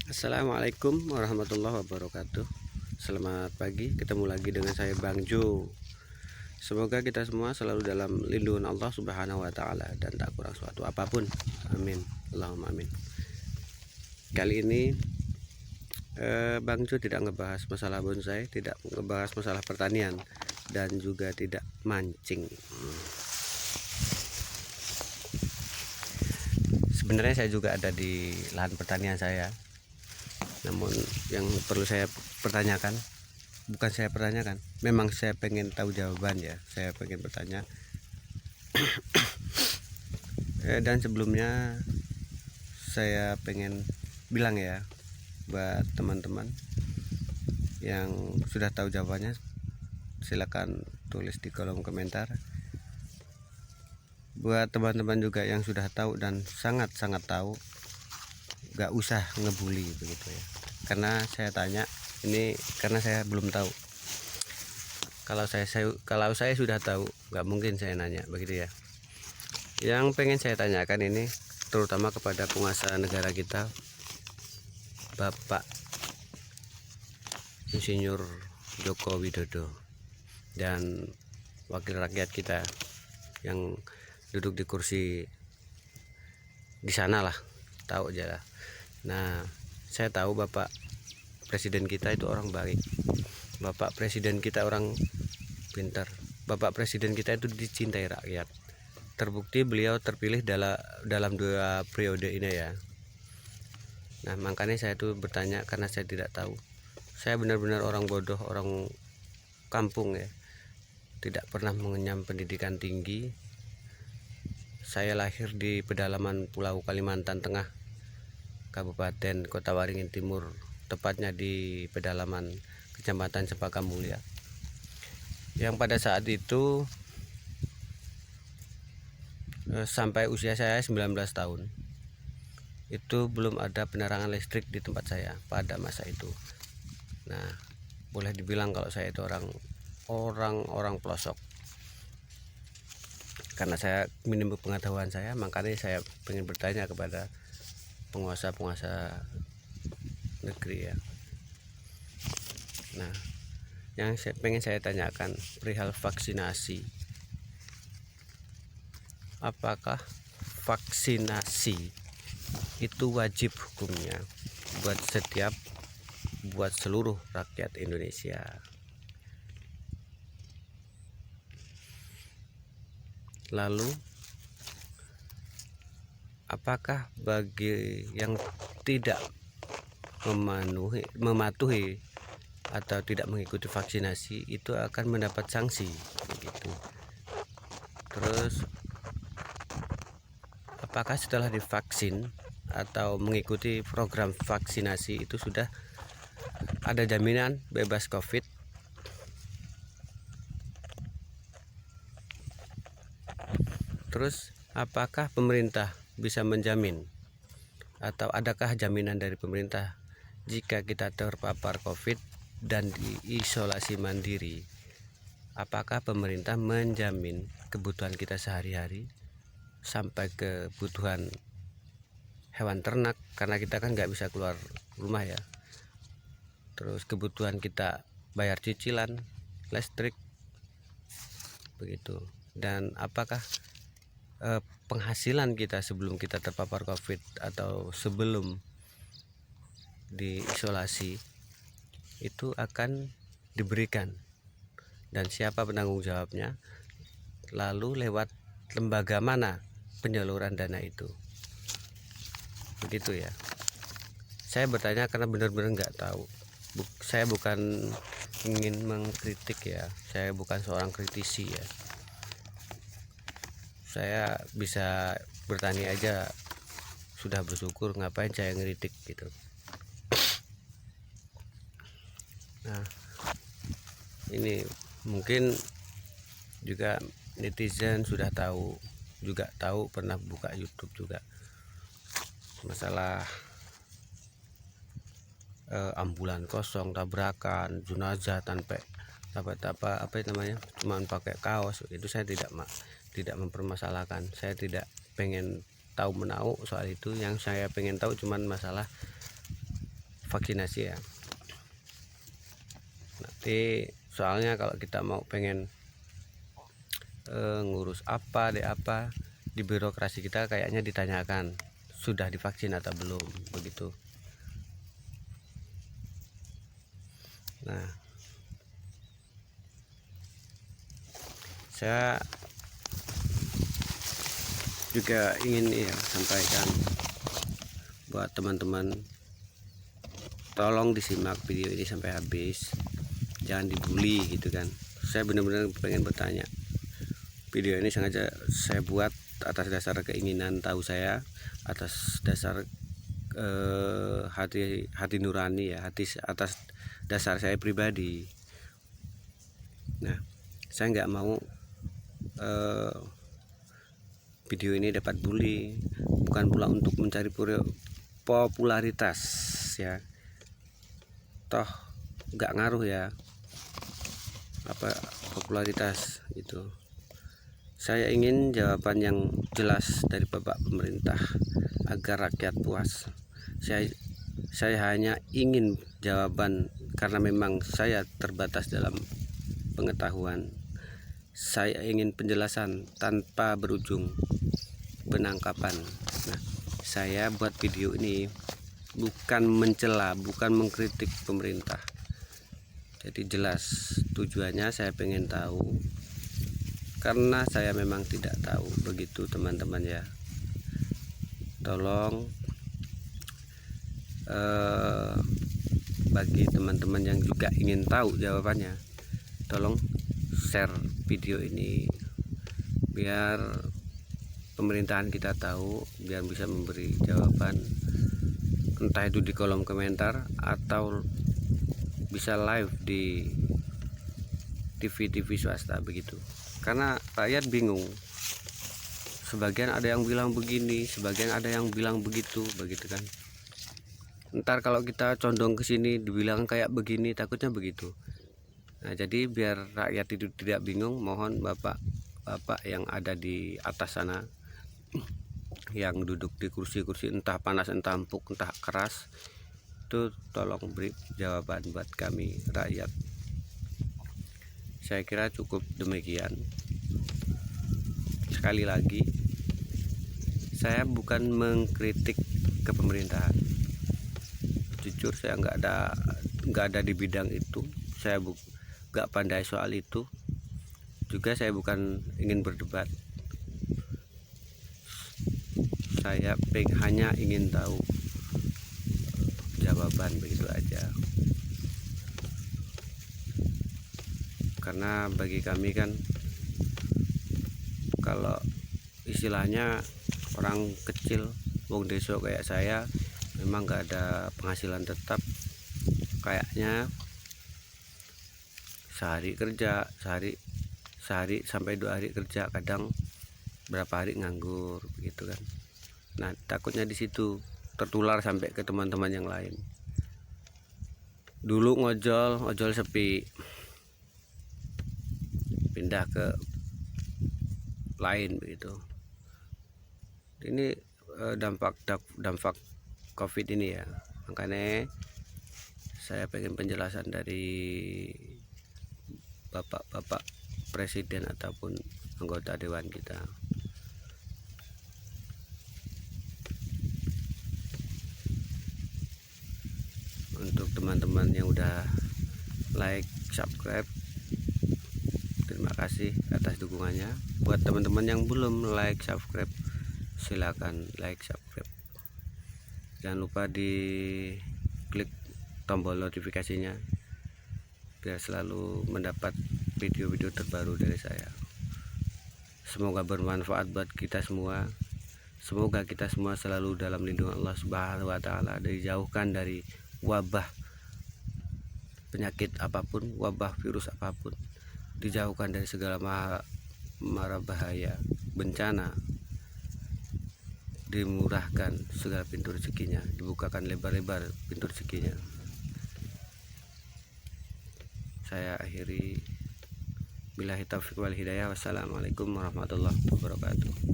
Assalamualaikum warahmatullahi wabarakatuh. Selamat pagi, ketemu lagi dengan saya Bang Jo. Semoga kita semua selalu dalam lindungan Allah Subhanahu wa taala dan tak kurang suatu apapun. Amin. Allahumma amin. Kali ini Bang Jo tidak ngebahas masalah bonsai, tidak ngebahas masalah pertanian, dan juga tidak mancing. Sebenarnya saya juga ada di lahan pertanian saya. Namun yang perlu saya pertanyakan, bukan saya pertanyakan, memang saya pengen tahu jawaban ya. Saya pengen bertanya. Dan sebelumnya saya pengen bilang ya, buat teman-teman yang sudah tahu jawabannya, silakan tulis di kolom komentar. Buat teman-teman juga yang sudah tahu dan sangat-sangat tahu, gak usah ngebully begitu ya. Karena saya tanya ini karena saya belum tahu. Kalau saya sudah tahu, gak mungkin saya nanya begitu ya. Yang pengen saya tanyakan ini terutama kepada penguasa negara kita, Bapak Insinyur Joko Widodo, dan wakil rakyat kita yang duduk di kursi di sana lah, tahu aja lah. Nah, saya tahu Bapak Presiden kita itu orang baik. Bapak Presiden kita orang pintar. Bapak Presiden kita itu dicintai rakyat. Terbukti beliau terpilih dalam 2 periode ini ya. Nah, makanya saya tuh bertanya karena saya tidak tahu. Saya benar-benar orang bodoh, orang kampung ya. Tidak pernah mengenyam pendidikan tinggi. Saya lahir di pedalaman Pulau Kalimantan Tengah, Kabupaten Kota Waringin Timur, tepatnya di pedalaman Kecamatan Cempaka Mulia. Yang pada saat itu sampai usia saya 19 tahun itu belum ada penerangan listrik di tempat saya pada masa itu. Nah, boleh dibilang kalau saya itu orang pelosok. Karena saya minim pengetahuan saya, makanya saya ingin bertanya kepada penguasa-penguasa negeri ya. Nah, yang pengen saya tanyakan perihal vaksinasi. Apakah vaksinasi itu wajib hukumnya buat seluruh rakyat Indonesia? Lalu apakah bagi yang tidak mematuhi atau tidak mengikuti vaksinasi itu akan mendapat sanksi begitu? Terus apakah setelah divaksin atau mengikuti program vaksinasi itu sudah ada jaminan bebas COVID? Terus apakah pemerintah bisa menjamin atau adakah jaminan dari pemerintah jika kita terpapar COVID dan diisolasi mandiri? Apakah pemerintah menjamin kebutuhan kita sehari-hari sampai kebutuhan hewan ternak, karena kita kan nggak bisa keluar rumah ya. Terus kebutuhan kita bayar cicilan listrik begitu. Dan apakah penghasilan kita sebelum kita terpapar COVID atau sebelum diisolasi itu akan diberikan, dan siapa penanggung jawabnya? Lalu lewat lembaga mana penyaluran dana itu? Begitu ya. Saya bertanya karena benar-benar nggak tahu. Saya bukan ingin mengkritik ya, saya bukan seorang kritisi ya. Saya bisa bertani aja sudah bersyukur, ngapain saya ngeritik gitu. Nah, ini mungkin juga netizen sudah tahu, juga tahu, pernah buka YouTube juga masalah ambulan kosong, tabrakan, jenazah tanpa apa namanya, cuman pakai kaos. Itu saya tidak mempermasalahkan. Saya tidak pengen tahu menau soal itu. Yang saya pengen tahu cuman masalah vaksinasi ya. Nanti soalnya kalau kita mau pengen ngurus apa di birokrasi kita kayaknya ditanyakan sudah divaksin atau belum begitu. Nah, saya juga ingin sampaikan buat teman-teman, tolong disimak video ini sampai habis, jangan dibully gitu kan. Saya benar-benar pengen bertanya, video ini sengaja saya buat atas dasar keinginan tahu saya, atas dasar hati nurani ya, atas dasar saya pribadi. Nah, saya nggak mau video ini dapat bully, bukan pula untuk mencari popularitas ya, toh nggak ngaruh ya popularitas gitu. Saya ingin jawaban yang jelas dari Bapak pemerintah agar rakyat puas. Saya hanya ingin jawaban karena memang saya terbatas dalam pengetahuan. Saya ingin penjelasan tanpa berujung penangkapan. Nah, saya buat video ini bukan mencela, bukan mengkritik pemerintah. Jadi jelas tujuannya, saya pengen tahu karena saya memang tidak tahu begitu teman-teman ya. Tolong bagi teman-teman yang juga ingin tahu jawabannya, tolong share video ini biar pemerintahan kita tahu, biar bisa memberi jawaban, entah itu di kolom komentar atau bisa live di TV swasta begitu. Karena rakyat bingung, sebagian ada yang bilang begini, sebagian ada yang bilang begitu kan. Ntar kalau kita condong ke sini dibilang kayak begini, takutnya begitu. Nah, jadi biar rakyat itu tidak bingung, mohon bapak yang ada di atas sana, yang duduk di kursi-kursi entah panas entah empuk entah keras, itu tolong beri jawaban buat kami rakyat. Saya kira cukup demikian. Sekali lagi, saya bukan mengkritik ke pemerintahan. Jujur saya nggak ada di bidang itu. Saya nggak pandai soal itu. Juga saya bukan ingin berdebat. Saya hanya ingin tahu jawaban, begitu aja. Karena bagi kami kan, kalau istilahnya orang kecil, wong desa kayak saya, memang nggak ada penghasilan tetap. Kayaknya sehari kerja, sehari sampai 2 hari kerja, kadang berapa hari nganggur begitu kan. Nah, takutnya di situ tertular sampai ke teman-teman yang lain. Dulu ngojol sepi, pindah ke lain begitu. Ini dampak COVID ini ya, makanya saya pengen penjelasan dari bapak presiden ataupun anggota dewan kita. Untuk teman-teman yang udah like, subscribe, terima kasih atas dukungannya. Buat teman-teman yang belum like, subscribe, silakan like, subscribe. Jangan lupa di klik tombol notifikasinya biar selalu mendapat video-video terbaru dari saya. Semoga bermanfaat buat kita semua. Semoga kita semua selalu dalam lindungan Allah Subhanahu wa taala, dijauhkan dari wabah penyakit apapun, wabah virus apapun, dijauhkan dari segala mara bahaya, bencana, dimurahkan segala pintu rezekinya, dibukakan lebar-lebar pintu rezekinya. Saya akhiri, billahi taufiq wal hidayah. Wassalamualaikum warahmatullahi wabarakatuh.